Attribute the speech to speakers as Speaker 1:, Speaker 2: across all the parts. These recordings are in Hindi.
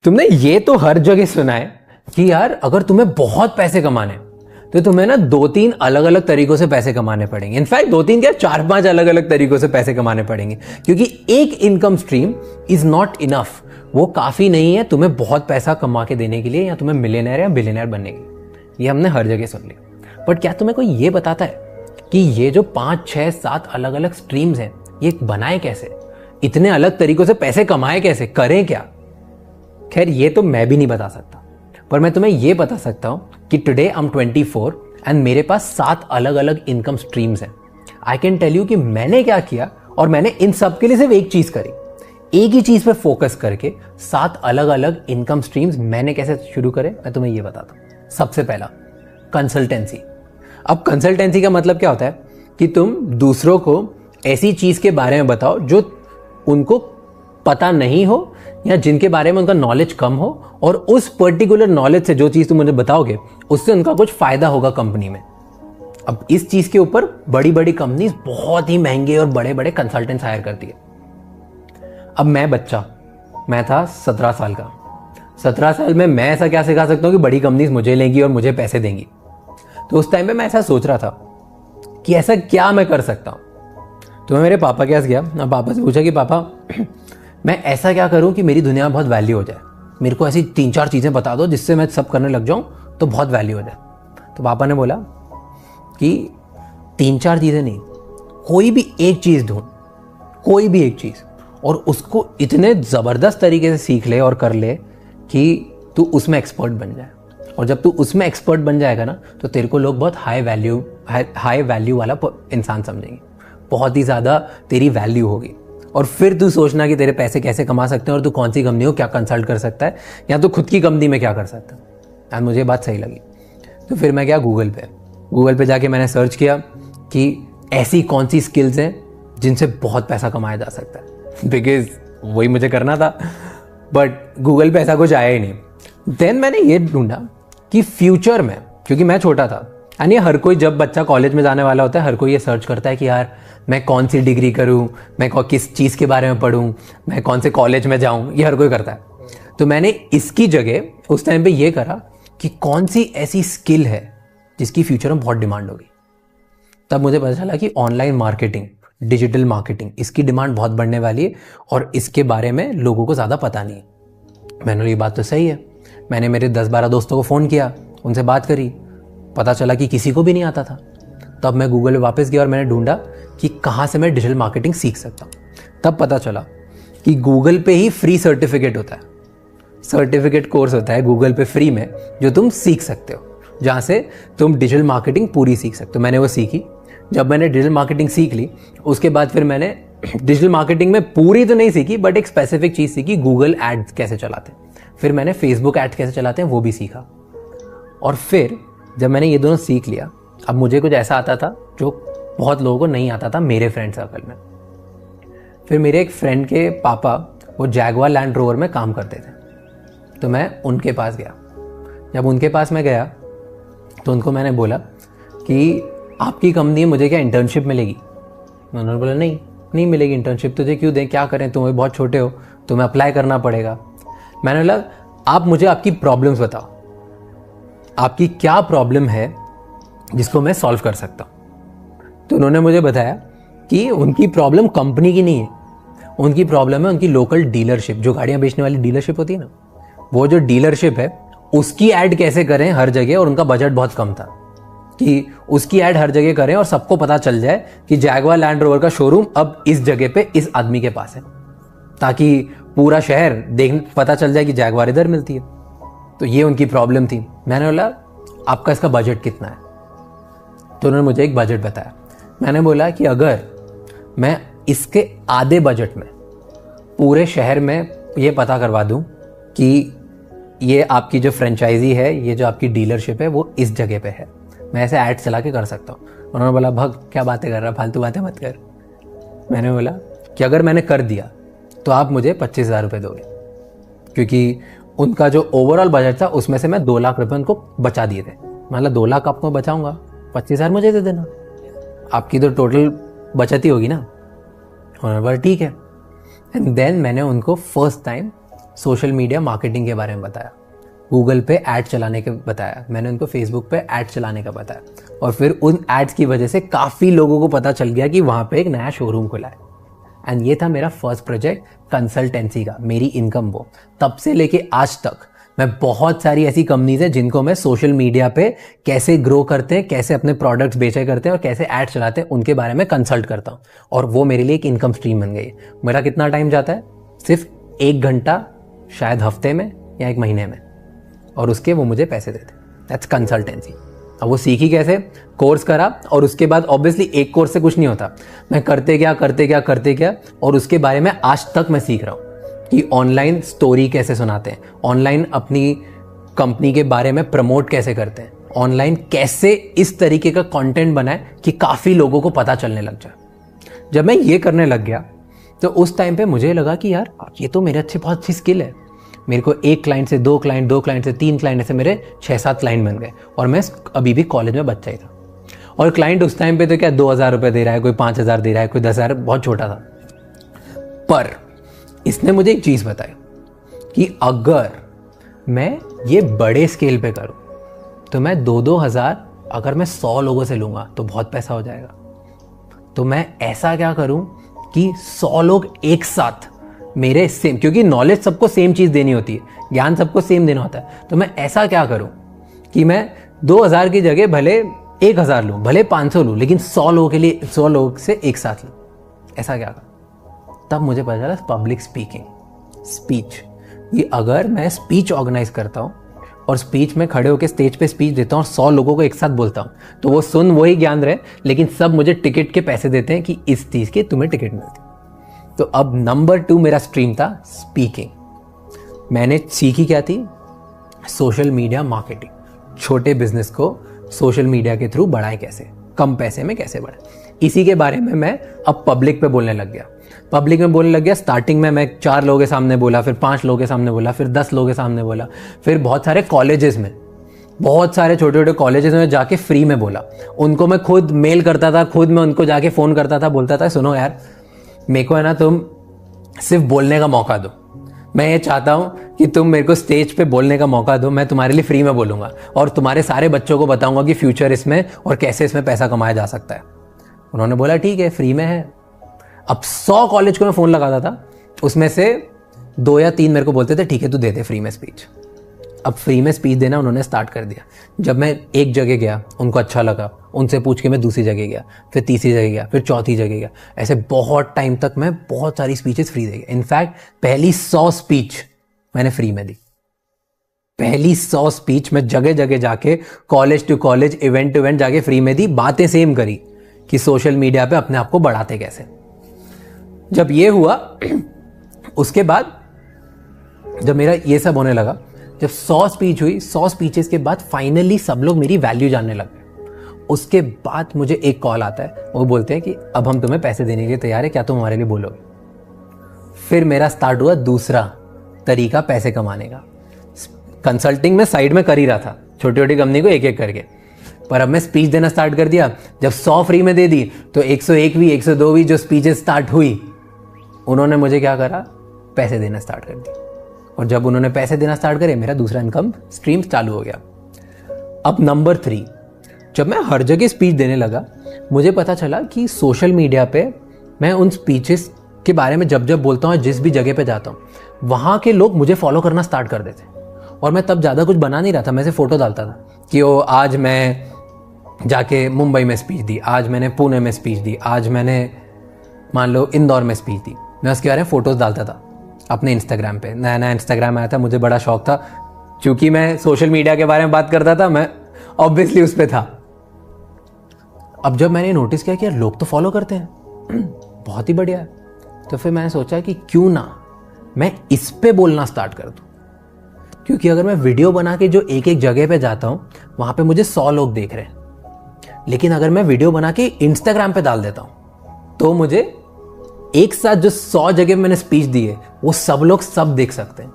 Speaker 1: तुमने ये तो हर जगह सुना है कि यार अगर तुम्हें बहुत पैसे कमाने तो तुम्हें ना 2-3 अलग अलग तरीकों से पैसे कमाने पड़ेंगे। इनफैक्ट 2-3 क्या 4-5 अलग अलग तरीकों से पैसे कमाने पड़ेंगे, क्योंकि एक income stream is not enough. वो काफी नहीं है तुम्हें बहुत पैसा कमा के देने के लिए या तुम्हें मिलियनर या बिलियनर बनने के लिए। ये हमने हर जगह सुन लिया। बट क्या तुम्हें कोई ये बताता है कि ये जो 5, 6, 7 अलग अलग स्ट्रीम्स हैं ये बनाए कैसे, इतने अलग तरीकों से पैसे कमाए कैसे, करें क्या? खैर ये तो मैं भी नहीं बता सकता, पर मैं तुम्हें ये बता सकता हूं कि टुडे आई एम 24 एंड मेरे पास 7 अलग अलग इनकम स्ट्रीम्स हैं। आई कैन टेल यू कि मैंने क्या किया और मैंने इन सब के लिए सिर्फ एक चीज करी, एक ही चीज पे फोकस करके 7 अलग अलग इनकम स्ट्रीम्स मैंने कैसे शुरू करे, मैं तुम्हें ये बताता हूं। सबसे पहला, कंसल्टेंसी। अब कंसल्टेंसी का मतलब क्या होता है कि तुम दूसरों को ऐसी चीज के बारे में बताओ जो उनको पता नहीं हो या जिनके बारे में उनका नॉलेज कम हो, और उस पर्टिकुलर नॉलेज से जो चीज तुम मुझे बताओगे उससे उनका कुछ फायदा होगा कंपनी में। अब इस चीज के ऊपर बड़ी बड़ी कंपनीज बहुत ही महंगे और बड़े बड़े कंसल्टेंट्स हायर करती है। अब मैं था 17 साल का। 17 साल में मैं ऐसा क्या सिखा सकता हूँ कि बड़ी कंपनीज मुझे लेंगी और मुझे पैसे देंगी? तो उस टाइम पे मैं ऐसा सोच रहा था कि ऐसा क्या मैं कर सकता हूँ। तो मैं मेरे पापा के पास गया और पापा से पूछा कि पापा मैं ऐसा क्या करूं कि मेरी दुनिया में बहुत वैल्यू हो जाए, मेरे को ऐसी 3-4 चीज़ें बता दो जिससे मैं सब करने लग जाऊं तो बहुत वैल्यू हो जाए। तो पापा ने बोला कि 3-4 चीज़ें नहीं, कोई भी एक चीज़ ढूंढ, कोई भी एक चीज़, और उसको इतने ज़बरदस्त तरीके से सीख ले और कर ले कि तू उसमें एक्सपर्ट बन जाए। और जब तू उसमें एक्सपर्ट बन जाएगा ना तो तेरे को लोग बहुत हाई वैल्यू वाला इंसान समझेंगे, बहुत ही ज़्यादा तेरी वैल्यू होगी। और फिर तू सोचना कि तेरे पैसे कैसे कमा सकते हैं और तू कौन सी कंपनी को क्या कंसल्ट कर सकता है या तो खुद की कंपनी में क्या कर सकता है। और मुझे बात सही लगी। तो फिर मैं गया गूगल पे जाके मैंने सर्च किया कि ऐसी कौन सी स्किल्स हैं जिनसे बहुत पैसा कमाया जा सकता है, बिकॉज वही मुझे करना था। बट गूगल पे ऐसा कुछ आया ही नहीं। देन मैंने ये ढूंढा कि फ्यूचर में, क्योंकि मैं छोटा था, यानी हर कोई जब बच्चा कॉलेज में जाने वाला होता है हर कोई ये सर्च करता है कि यार मैं कौन सी डिग्री करूं, मैं किस चीज़ के बारे में पढूं, मैं कौन से कॉलेज में जाऊं, ये हर कोई करता है। तो मैंने इसकी जगह उस टाइम पे ये करा कि कौन सी ऐसी स्किल है जिसकी फ्यूचर में बहुत डिमांड होगी। तब मुझे पता चला कि ऑनलाइन मार्केटिंग, डिजिटल मार्केटिंग, इसकी डिमांड बहुत बढ़ने वाली है और इसके बारे में लोगों को ज़्यादा पता नहीं है। मैंने ये बात तो सही है। मैंने मेरे 10-12 दोस्तों को फ़ोन किया, उनसे बात करी, पता चला कि किसी को भी नहीं आता था। तब मैं गूगल पे वापस गया और मैंने ढूंढा कि कहाँ से मैं डिजिटल मार्केटिंग सीख सकता हूँ। तब पता चला कि गूगल पे ही फ्री सर्टिफिकेट होता है, सर्टिफिकेट कोर्स होता है गूगल पे फ्री में जो तुम सीख सकते हो, जहाँ से तुम डिजिटल मार्केटिंग पूरी सीख सकते हो। मैंने वो सीखी। जब मैंने डिजिटल मार्केटिंग सीख ली उसके बाद फिर मैंने डिजिटल मार्केटिंग में पूरी तो नहीं सीखी बट एक स्पेसिफिक चीज़ सीखी, गूगल एड्स कैसे चलाते हैं। फिर मैंने फेसबुक एड्स कैसे चलाते हैं वो भी सीखा। और फिर जब मैंने ये दोनों सीख लिया, अब मुझे कुछ ऐसा आता था जो बहुत लोगों को नहीं आता था मेरे फ्रेंड सर्कल में। फिर मेरे एक फ्रेंड के पापा वो जैगवार लैंड रोवर में काम करते थे, तो मैं उनके पास गया। जब उनके पास मैं गया तो उनको मैंने बोला कि आपकी कंपनी में मुझे क्या इंटर्नशिप मिलेगी? उन्होंने बोला नहीं मिलेगी इंटर्नशिप, तुझे क्यों दें, क्या करें, तुम बहुत छोटे हो, तुम्हें अप्लाई करना पड़ेगा। मैंने बोला आप मुझे आपकी प्रॉब्लम्स बताओ, आपकी क्या प्रॉब्लम है जिसको मैं सॉल्व कर सकता हूँ। तो उन्होंने मुझे बताया कि उनकी प्रॉब्लम कंपनी की नहीं है, उनकी प्रॉब्लम है उनकी लोकल डीलरशिप, जो गाड़ियाँ बेचने वाली डीलरशिप होती है ना, वो जो डीलरशिप है उसकी ऐड कैसे करें हर जगह। और उनका बजट बहुत कम था कि उसकी ऐड हर जगह करें और सबको पता चल जाए कि जैगवार लैंड रोवर का शोरूम अब इस जगह पे इस आदमी के पास है, ताकि पूरा शहर पता चल जाए कि जैगवार इधर मिलती है। तो ये उनकी प्रॉब्लम थी। मैंने बोला आपका इसका बजट कितना है? तो उन्होंने मुझे एक बजट बताया। मैंने बोला कि अगर मैं इसके आधे बजट में पूरे शहर में ये पता करवा दूं कि ये आपकी जो फ्रेंचाइजी है, ये जो आपकी डीलरशिप है वो इस जगह पे है, मैं ऐसे ऐड चला के कर सकता हूँ। उन्होंने बोला भग क्या बातें कर रहा, फालतू बातें मत कर। मैंने बोला कि अगर मैंने कर दिया तो आप मुझे 25,000 रुपये दोगे, क्योंकि उनका जो ओवरऑल बजट था उसमें से मैं 2 लाख रुपये उनको बचा दिए थे। मतलब 2 लाख आपको बचाऊंगा, 25,000 मुझे दे देना, आपकी तो टोटल बचत ही होगी ना। उन्होंने बोला ठीक है। एंड देन मैंने उनको first time social media marketing के बारे में बताया, गूगल पे ऐड चलाने के बताया, मैंने उनको फेसबुक पे ऐड चलाने का बताया, और फिर उन एड्स की वजह से काफ़ी लोगों को पता चल गया कि वहाँ पे एक नया शोरूम खुला है। एंड ये था मेरा फर्स्ट प्रोजेक्ट कंसल्टेंसी का, मेरी इनकम वो। तब से लेके आज तक मैं बहुत सारी ऐसी कंपनीज है जिनको मैं सोशल मीडिया पे कैसे ग्रो करते हैं, कैसे अपने प्रोडक्ट्स बेचे करते हैं और कैसे ऐड चलाते हैं, उनके बारे में कंसल्ट करता हूँ, और वो मेरे लिए एक इनकम स्ट्रीम बन गई। मेरा कितना टाइम जाता है? सिर्फ 1 घंटा, शायद हफ्ते में या 1 महीने में, और उसके वो मुझे पैसे देते। That's consultancy. अब वो सीखी कैसे? कोर्स करा, और उसके बाद ऑब्वियसली एक कोर्स से कुछ नहीं होता, मैं करते गया, और उसके बारे में आज तक मैं सीख रहा हूँ कि ऑनलाइन स्टोरी कैसे सुनाते हैं, ऑनलाइन अपनी कंपनी के बारे में प्रमोट कैसे करते हैं, ऑनलाइन कैसे इस तरीके का कंटेंट बनाए कि काफ़ी लोगों को पता चलने लग जाए। जब मैं ये करने लग गया तो उस टाइम पे मुझे लगा कि यार ये तो मेरे बहुत अच्छी स्किल है। मेरे को 1 क्लाइंट से 2 क्लाइंट, 2 क्लाइंट से 3 क्लाइंट, ऐसे मेरे 6-7 क्लाइंट बन गए, और मैं अभी भी कॉलेज में बच्चा ही था। और क्लाइंट उस टाइम पे तो क्या 2,000 रुपये दे रहा है, कोई 5,000 दे रहा है, कोई 10,000, बहुत छोटा था। पर इसने मुझे एक चीज़ बताई कि अगर मैं ये बड़े स्केल पे करूँ तो मैं 2-2 हज़ार अगर मैं 100 लोगों से लूँगा तो बहुत पैसा हो जाएगा। तो मैं ऐसा क्या करूँ कि 100 लोग एक साथ मेरे सेम, क्योंकि नॉलेज सबको सेम चीज़ देनी होती है, ज्ञान सबको सेम देना होता है, तो मैं ऐसा क्या करूँ कि मैं 2,000 की जगह भले 1,000 लूँ, भले 500 लूँ, लेकिन 100 लोगों के लिए 100 लोग से एक साथ लूँ। ऐसा क्या करूँ? तब मुझे पता चला पब्लिक स्पीकिंग, स्पीच, कि अगर मैं स्पीच ऑर्गेनाइज करता हूँ और स्पीच में खड़े होकर स्टेज पे स्पीच देता हूँ और 100 लोगों को एक साथ बोलता हूँ, तो वो सुन वही ज्ञान रहे, लेकिन सब मुझे टिकट के पैसे देते हैं कि इस चीज़ के तुम्हें टिकट मिलती। तो अब नंबर 2 मेरा स्ट्रीम था स्पीकिंग। मैंने सीखी क्या थी? Social media marketing. छोटे बिजनेस को सोशल मीडिया के थ्रू बढ़ाए कैसे, कम पैसे में कैसे बढ़ाए, इसी के बारे में मैं अब पब्लिक पे बोलने लग गया। स्टार्टिंग में मैं 4 लोगों के सामने बोला, फिर 5 लोगों के सामने बोला, फिर 10 लोगों के सामने बोला, फिर बहुत सारे कॉलेजेस में, बहुत सारे छोटे छोटे कॉलेजेस में जाके फ्री में बोला। उनको मैं खुद मेल करता था, खुद मैं उनको जाके फ़ोन करता था, बोलता था सुनो यार मेरे को है ना, तुम सिर्फ बोलने का मौका दो, मैं ये चाहता हूँ कि तुम मेरे को स्टेज पे बोलने का मौका दो, मैं तुम्हारे लिए फ्री में बोलूँगा और तुम्हारे सारे बच्चों को बताऊँगा कि फ्यूचर इसमें और कैसे इसमें पैसा कमाया जा सकता है। उन्होंने बोला ठीक है, फ्री में है। अब 100 कॉलेज को मैं फ़ोन लगाता था, उसमें से 2 या 3 मेरे को बोलते थे ठीक है तू दे दे फ्री में स्पीच। अब फ्री में स्पीच देना उन्होंने स्टार्ट कर दिया। जब मैं एक जगह गया, उनको अच्छा लगा, उनसे पूछ के मैं दूसरी जगह गया, फिर तीसरी जगह गया, फिर चौथी जगह गया, ऐसे बहुत टाइम तक मैं बहुत सारी स्पीचेस फ्री दे गया। इनफैक्ट पहली 100 स्पीच मैंने फ्री में दी। पहली 100 स्पीच मैं जगह जगह जाके, college to college, event to event जाके फ्री में दी। बातें सेम करी कि सोशल मीडिया पे अपने आप को बढ़ाते कैसे। जब ये हुआ उसके बाद जब मेरा ये सब होने लगा, जब 100 स्पीच हुई, 100 स्पीचेस के बाद फाइनली सब लोग मेरी वैल्यू जानने लग गए। उसके बाद मुझे एक कॉल आता है, वो बोलते हैं कि अब हम तुम्हें पैसे देने के लिए तैयार है, क्या तुम हमारे लिए बोलोगे? फिर मेरा स्टार्ट हुआ दूसरा तरीका पैसे कमाने का। कंसल्टिंग में साइड में कर ही रहा था, छोटी छोटी कंपनी को एक एक करके, पर अब मैं स्पीच देना स्टार्ट कर दिया। जब 100 फ्री में दे दी तो 101वीं 102वीं जो स्पीचेस स्टार्ट हुई, उन्होंने मुझे क्या करा, पैसे देना स्टार्ट कर दिया। और जब उन्होंने पैसे देना स्टार्ट करे, मेरा दूसरा इनकम स्ट्रीम चालू हो गया। अब नंबर 3, जब मैं हर जगह स्पीच देने लगा, मुझे पता चला कि सोशल मीडिया पे मैं उन स्पीचेस के बारे में जब जब बोलता हूँ, जिस भी जगह पे जाता हूँ, वहाँ के लोग मुझे फॉलो करना स्टार्ट कर देते। और मैं तब ज़्यादा कुछ बना नहीं रहा था, मैं सिर्फ फोटो डालता था कि वो आज मैं जाके मुंबई में स्पीच दी, आज मैंने पुणे में स्पीच दी, आज मैंने मान लो इंदौर में स्पीच दी। मैं उसके बारे में फ़ोटोज़ डालता था अपने इंस्टाग्राम पे। नया नया इंस्टाग्राम आया था, मुझे बड़ा शौक था, क्योंकि मैं सोशल मीडिया के बारे में बात करता था, मैं ऑब्वियसली उस पर था। अब जब मैंने नोटिस किया कि यार लोग तो फॉलो करते हैं, बहुत ही बढ़िया है, तो फिर मैंने सोचा कि क्यों ना मैं इस पे बोलना स्टार्ट कर दूँ। क्योंकि अगर मैं वीडियो बना के जो एक एक जगह पे जाता हूँ, वहाँ पे मुझे 100 लोग देख रहे हैं, लेकिन अगर मैं वीडियो बना के इंस्टाग्राम पे डाल देता हूँ तो मुझे एक साथ जो 100 जगह मैंने स्पीच दी है वो सब लोग सब देख सकते हैं।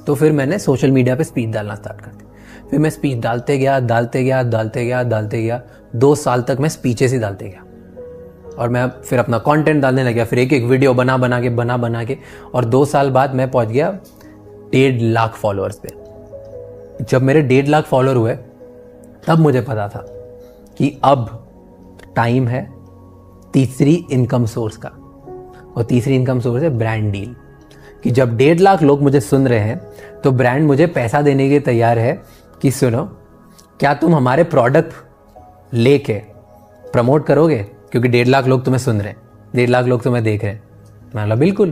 Speaker 1: तो फिर मैंने सोशल मीडिया पे स्पीच डालना स्टार्ट कर दी। फिर मैं स्पीच डालते गया 2 साल तक मैं स्पीचेस ही डालते गया, और मैं फिर अपना कंटेंट डालने लग गया, फिर एक एक वीडियो बना बना के और 2 साल बाद मैं पहुंच गया 1.5 लाख फॉलोअर्स पे। जब मेरे 1.5 लाख फॉलोअर हुए तब मुझे पता था कि अब टाइम है तीसरी इनकम सोर्स का, और तीसरी इनकम सोर्स है ब्रांड डील। कि जब 1.5 लाख लोग मुझे सुन रहे हैं तो ब्रांड मुझे पैसा देने के लिए तैयार है कि सुनो, क्या तुम हमारे प्रोडक्ट लेके प्रमोट करोगे, क्योंकि 1.5 लाख लोग तुम्हें सुन रहे हैं, 1.5 लाख लोग तुम्हें देख रहे हैं। मैंने बोला बिल्कुल।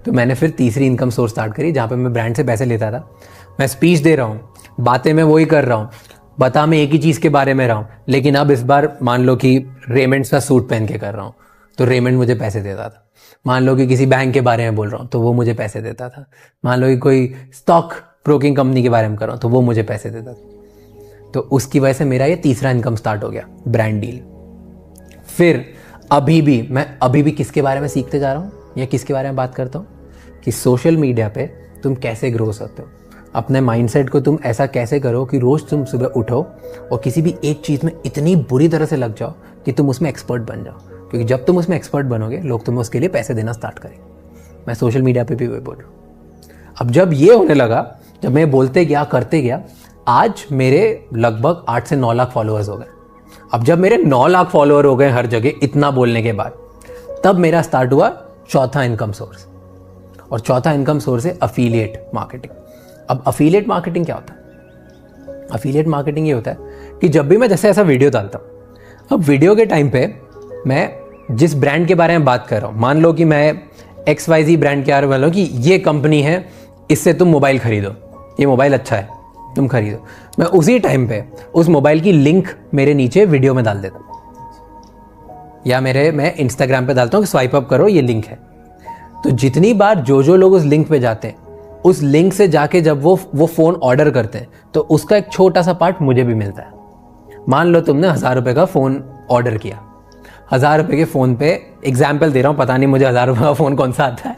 Speaker 1: तो मैंने फिर तीसरी इनकम सोर्स स्टार्ट करी, जहाँ पे मैं ब्रांड से पैसे लेता था। मैं स्पीच दे रहा हूँ, बातें मैं वही कर रहा हूँ, बता मैं एक ही चीज़ के बारे में रहा हूँ, लेकिन अब इस बार मान लो कि रेमंड्स का सूट पहन के कर रहा हूँ तो रेमंड मुझे पैसे देता था। मान लो कि किसी बैंक के बारे में बोल रहा हूँ तो वो मुझे पैसे देता था। मान लो कि कोई स्टॉक ब्रोकिंग कंपनी के बारे में कर रहा हूँ तो वो मुझे पैसे देता था। तो उसकी वजह से मेरा ये तीसरा इनकम स्टार्ट हो गया, ब्रांड डील। फिर मैं अभी भी किसके बारे में सीखते जा रहा हूँ या किसके बारे में बात करता हूँ कि सोशल मीडिया पे तुम कैसे ग्रो सकते हो। अपने माइंडसेट को तुम ऐसा कैसे करो कि रोज तुम सुबह उठो और किसी भी एक चीज़ में इतनी बुरी तरह से लग जाओ कि तुम उसमें एक्सपर्ट बन जाओ, क्योंकि जब तुम उसमें एक्सपर्ट बनोगे लोग तुम्हें उसके लिए पैसे देना स्टार्ट करेंगे। मैं सोशल मीडिया पे भी वही बोल रहा हूँ। अब जब ये होने लगा, जब मैं बोलते गया करते गया, आज मेरे लगभग 8 से 9 लाख फॉलोअर्स हो गए। अब जब मेरे 9 लाख फॉलोअर हो गए हर जगह इतना बोलने के बाद, तब मेरा स्टार्ट हुआ चौथा इनकम सोर्स। और चौथा इनकम सोर्स है अफिलिएट मार्केटिंग। अब अफिलिएट मार्केटिंग क्या होता है? अफिलिएट मार्केटिंग ये होता है कि जब भी मैं जैसे ऐसा वीडियो डालता हूँ, अब वीडियो के टाइम पे मैं जिस ब्रांड के बारे में बात कर रहा हूँ, मान लो कि मैं XYZ ब्रांड के बारे में बोल रहा हूँ कि ये कंपनी है, इससे तुम मोबाइल खरीदो, ये मोबाइल अच्छा है, तुम खरीदो। मैं उसी टाइम पे उस मोबाइल की लिंक मेरे नीचे वीडियो में डाल देता हूँ, या मैं इंस्टाग्राम पे डालता हूँ कि स्वाइप अप करो, ये लिंक है। तो जितनी बार जो लोग उस लिंक पे जाते हैं, उस लिंक से जाके जब वो फ़ोन ऑर्डर करते हैं तो उसका एक छोटा सा पार्ट मुझे भी मिलता है। मान लो तुमने 1000 रुपये का फ़ोन ऑर्डर किया, 1000 रुपये के फ़ोन पे, एग्जाम्पल दे रहा हूँ, पता नहीं मुझे 1000 रुपये का फ़ोन कौन सा आता है,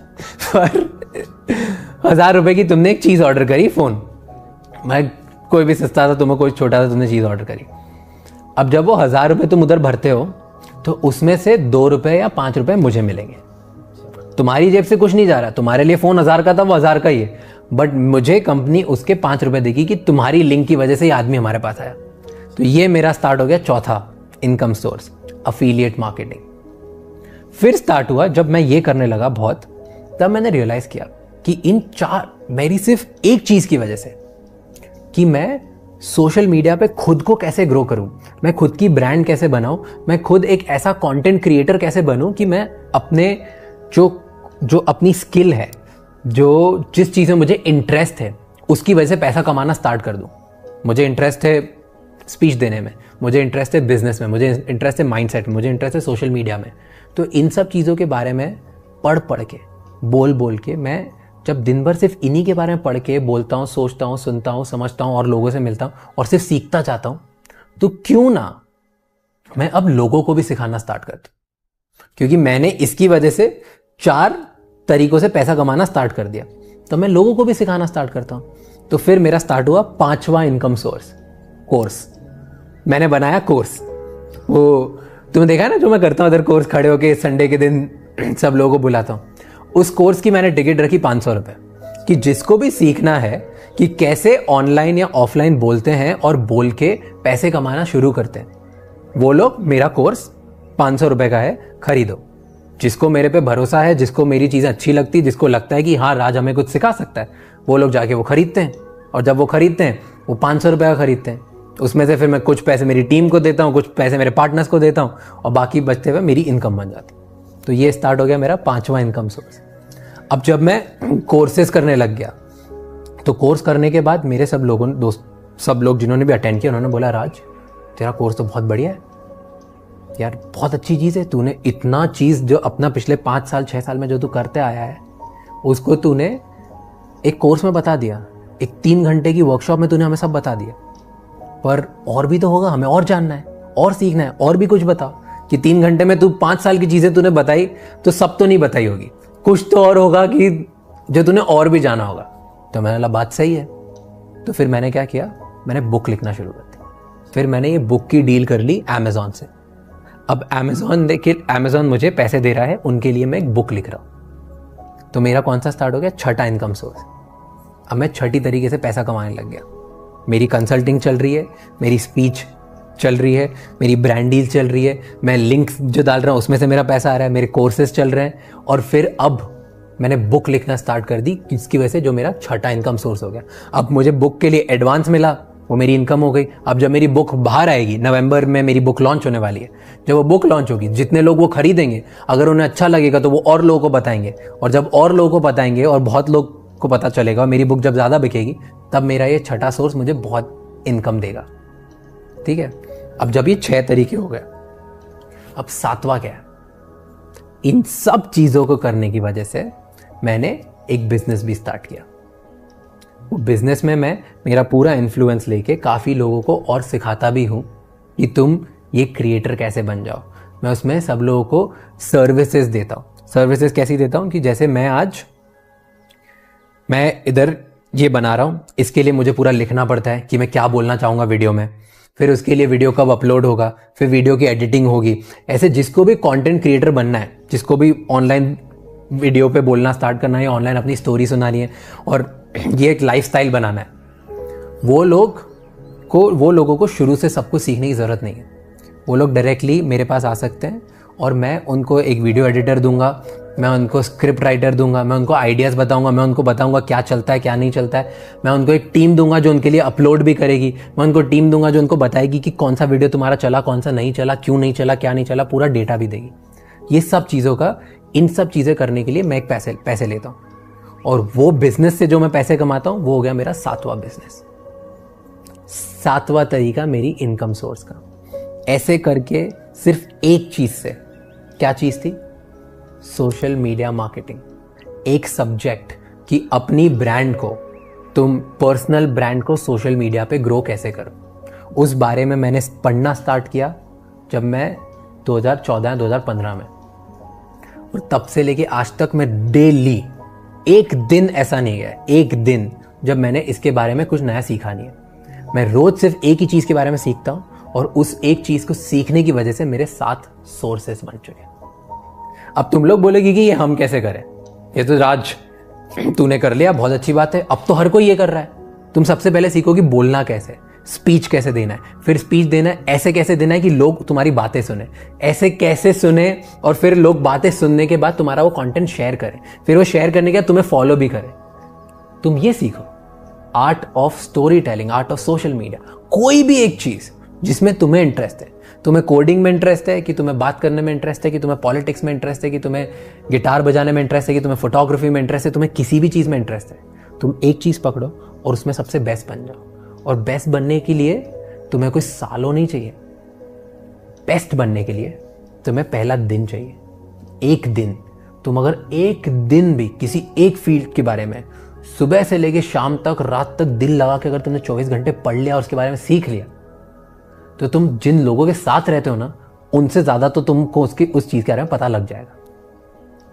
Speaker 1: पर 1000 रुपये की तुमने एक चीज़ ऑर्डर करी, फ़ोन, मैं कोई भी सस्ता था, तुम्हें कोई छोटा था, तुमने चीज़ ऑर्डर करी। अब जब वो 1000 रुपये तुम उधर भरते हो तो उसमें से 2 रुपये या 5 रुपये मुझे मिलेंगे। तुम्हारी जेब से कुछ नहीं जा रहा, तुम्हारे लिए फ़ोन 1000 का था, वो 1000 का ही है, बट मुझे कंपनी उसके 5 रुपये देगी कि तुम्हारी लिंक की वजह से ये आदमी हमारे पास आया। तो ये मेरा स्टार्ट हो गया चौथा इनकम सोर्स, अफिलिएट मार्केटिंग। फिर स्टार्ट हुआ जब मैं ये करने लगा बहुत, तब मैंने रियलाइज किया कि मेरी सिर्फ एक चीज़ की वजह से, कि मैं सोशल मीडिया पे खुद को कैसे ग्रो करूं, मैं खुद की ब्रांड कैसे बनाऊं, मैं खुद एक ऐसा कंटेंट क्रिएटर कैसे बनूं कि मैं अपने जो अपनी स्किल है, जिस चीज़ में मुझे इंटरेस्ट है, उसकी वजह से पैसा कमाना स्टार्ट कर दूं। मुझे इंटरेस्ट है स्पीच देने में, मुझे इंटरेस्ट है बिजनेस में, मुझे इंटरेस्ट है माइंडसेट में, मुझे इंटरेस्ट है सोशल मीडिया में। तो इन सब चीज़ों के बारे में पढ़ के, बोल के, मैं जब दिन भर सिर्फ इन्हीं के बारे में पढ़ के बोलता हूँ, सोचता हूँ, सुनता हूँ, समझता हूँ और लोगों से मिलता हूँ और सिर्फ सीखता चाहता हूँ, तो क्यों ना मैं अब लोगों को भी सिखाना स्टार्ट कर दूँ। क्योंकि मैंने इसकी वजह से 4 तरीकों से पैसा कमाना स्टार्ट कर दिया, तो मैं लोगों को भी सिखाना स्टार्ट करता हूँ। तो फिर मेरा स्टार्ट हुआ 5वां इनकम सोर्स, कोर्स। मैंने बनाया कोर्स। वो तुमने देखा है ना, जो मैं करता हूँ इधर कोर्स, खड़े होके संडे के दिन सब लोगों को बुलाता हूँ। उस कोर्स की मैंने टिकट रखी 500 रुपये, कि जिसको भी सीखना है कि कैसे ऑनलाइन या ऑफलाइन बोलते हैं और बोल के पैसे कमाना शुरू करते हैं, वो लोग मेरा कोर्स 500 रुपये का है, खरीदो। जिसको मेरे पे भरोसा है, जिसको मेरी चीज़ें अच्छी लगती, जिसको लगता है कि हाँ राज हमें कुछ सिखा सकता है, वो लोग जाके वो खरीदते हैं। और जब वो खरीदते हैं, वो 500 रुपये का खरीदते हैं। उसमें से फिर मैं कुछ पैसे मेरी टीम को देता हूँ, कुछ पैसे मेरे पार्टनर्स को देता हूँ, और बाकी बचते हुए मेरी इनकम बन जाती। तो ये स्टार्ट हो गया मेरा 5वां इनकम सोर्स। अब जब मैं कोर्सेज करने लग गया, तो कोर्स करने के बाद मेरे सब लोग जिन्होंने भी अटेंड किया, उन्होंने बोला राज तेरा कोर्स तो बहुत बढ़िया है यार, बहुत अच्छी चीज़ है, तूने इतना चीज़ जो अपना पिछले 5 साल 6 साल में जो तू करते आया है, उसको तूने एक कोर्स में बता दिया, एक 3 घंटे की वर्कशॉप में तूने हमें सब बता दिया। पर और भी तो होगा, हमें और जानना है, और सीखना है, और भी कुछ बताओ। कि 3 घंटे में तू 5 साल की चीज़ें तूने बताई, तो सब तो नहीं बताई होगी, कुछ तो और होगा कि जो तूने और भी जाना होगा। तो मैंने बोला बात सही है। तो फिर मैंने क्या किया, मैंने बुक लिखना शुरू कर दी। फिर मैंने ये बुक की डील कर ली अमेज़ॉन से। अब अमेज़ॉन मुझे पैसे दे रहा है, उनके लिए मैं एक बुक लिख रहा हूँ। तो मेरा कौन सा स्टार्ट हो गया, 6ठा इनकम सोर्स। अब मैं छठी तरीके से पैसा कमाने लग गया। मेरी कंसल्टिंग चल रही है, मेरी स्पीच चल रही है, मेरी ब्रांड डील चल रही है, मैं लिंक्स जो डाल रहा हूँ उसमें से मेरा पैसा आ रहा है, मेरे कोर्सेज चल रहे हैं, और फिर अब मैंने बुक लिखना स्टार्ट कर दी, जिसकी वजह से जो मेरा छठा इनकम सोर्स हो गया। अब मुझे बुक के लिए एडवांस मिला, वो मेरी इनकम हो गई। अब जब मेरी बुक बाहर आएगी, नवंबर में मेरी बुक लॉन्च होने वाली है, जब वो बुक लॉन्च होगी, जितने लोग वो खरीदेंगे, अगर उन्हें अच्छा लगेगा तो वो और लोगों को बताएंगे, और जब और लोगों को बताएंगे और बहुत लोग को पता चलेगा और मेरी बुक जब ज़्यादा बिकेगी, तब मेरा ये छठा सोर्स मुझे बहुत इनकम देगा। ठीक है, अब जब ये 6 तरीके हो गए, अब 7वां क्या है? इन सब चीज़ों को करने की वजह से मैंने एक बिजनेस भी स्टार्ट किया। वो बिजनेस में मैं मेरा पूरा इन्फ्लुएंस लेके काफ़ी लोगों को और सिखाता भी हूँ कि तुम ये क्रिएटर कैसे बन जाओ। मैं उसमें सब लोगों को सर्विसेज देता हूँ। सर्विसेज कैसी देता हूँ कि जैसे मैं इधर ये बना रहा हूँ, इसके लिए मुझे पूरा लिखना पड़ता है कि मैं क्या बोलना चाहूँगा वीडियो में, फिर उसके लिए वीडियो कब अपलोड होगा, फिर वीडियो की एडिटिंग होगी। ऐसे जिसको भी कंटेंट क्रिएटर बनना है, जिसको भी ऑनलाइन वीडियो पे बोलना स्टार्ट करना है, ऑनलाइन अपनी स्टोरी सुनानी है और ये एक लाइफस्टाइल बनाना है, वो लोगों को शुरू से सब कुछ सीखने की ज़रूरत नहीं है। वो लोग डायरेक्टली मेरे पास आ सकते हैं और मैं उनको एक वीडियो एडिटर दूंगा, मैं उनको स्क्रिप्ट राइटर दूंगा, मैं उनको आइडियाज़ बताऊंगा, मैं उनको बताऊंगा क्या चलता है क्या नहीं चलता है। मैं उनको एक टीम दूंगा जो उनके लिए अपलोड भी करेगी, मैं उनको टीम दूंगा जो उनको बताएगी कि कौन सा वीडियो तुम्हारा चला, कौन सा नहीं चला, क्यों नहीं चला, क्या नहीं चला, पूरा डेटा भी देगी। ये सब चीज़ों का, इन सब चीज़ें करने के लिए मैं एक पैसे लेता हूँ, और वो बिजनेस से जो मैं पैसे कमाता हूँ वो हो गया मेरा 7वां बिजनेस, 7वां तरीका मेरी इनकम सोर्स का। ऐसे करके सिर्फ एक चीज़ से, क्या चीज़ थी? Social media marketing. एक सब्जेक्ट कि अपनी ब्रांड को, तुम पर्सनल ब्रांड को सोशल मीडिया पे ग्रो कैसे करो, उस बारे में मैंने पढ़ना स्टार्ट किया जब मैं 2014-2015 में, और तब से लेके आज तक मैं डेली, एक दिन ऐसा नहीं गया, एक दिन जब मैंने इसके बारे में कुछ नया सीखा नहीं है। मैं रोज सिर्फ एक ही चीज़ के बारे में सीखता हूँ, और उस एक चीज़ को सीखने की वजह से मेरे 7 सोर्सेस बन चुके हैं। अब तुम लोग बोलेगी कि ये हम कैसे करें, ये तो राज तूने कर लिया, बहुत अच्छी बात है, अब तो हर कोई ये कर रहा है। तुम सबसे पहले सीखो कि बोलना कैसे, स्पीच कैसे देना है, फिर स्पीच देना है ऐसे कैसे देना है कि लोग तुम्हारी बातें सुने, ऐसे कैसे सुने, और फिर लोग बातें सुनने के बाद तुम्हारा वो कंटेंट शेयर करें, फिर वो शेयर करने के बाद तुम्हें फॉलो भी करें। तुम ये सीखो, art of story telling, art of social media. कोई भी एक चीज जिसमें तुम्हें इंटरेस्ट है, तुम्हें कोडिंग में इंटरेस्ट है, कि तुम्हें बात करने में इंटरेस्ट है, कि तुम्हें पॉलिटिक्स में इंटरेस्ट है, कि तुम्हें गिटार बजाने में इंटरेस्ट है, कि तुम्हें फोटोग्राफी में इंटरेस्ट है, तुम्हें किसी भी चीज में इंटरेस्ट है, तुम एक चीज पकड़ो और उसमें सबसे बेस्ट बन जाओ। और बेस्ट बनने के लिए तुम्हें कोई सालों नहीं चाहिए, बेस्ट बनने के लिए तुम्हें पहला दिन चाहिए। एक दिन, तुम अगर एक दिन भी किसी एक फील्ड के बारे में सुबह से लेके शाम तक, रात तक दिल लगा के अगर तुमने 24 घंटे पढ़ लिया और उसके बारे में सीख लिया, तो तुम जिन लोगों के साथ रहते हो ना, उनसे ज्यादा तो तुमको उस चीज के बारे में पता लग जाएगा।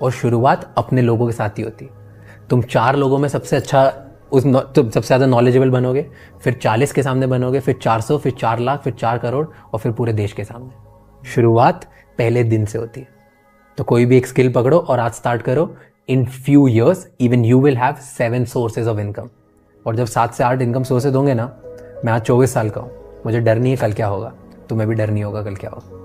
Speaker 1: और शुरुआत अपने लोगों के साथ ही होती है। तुम 4 लोगों में सबसे अच्छा, तुम सबसे ज्यादा नॉलेजेबल बनोगे, फिर 40 के सामने बनोगे, फिर 400, फिर 4 लाख, फिर 4 करोड़, और फिर पूरे देश के सामने। शुरुआत पहले दिन से होती है। तो कोई भी एक स्किल पकड़ो और आज स्टार्ट करो। In few years even you will have 7 sources of income. और जब 7 से 8 इनकम सोर्सेज होंगे ना, मैं आज 24 साल का हूँ, मुझे डर नहीं है कल क्या होगा, तुम्हें भी डर नहीं होगा कल क्या होगा।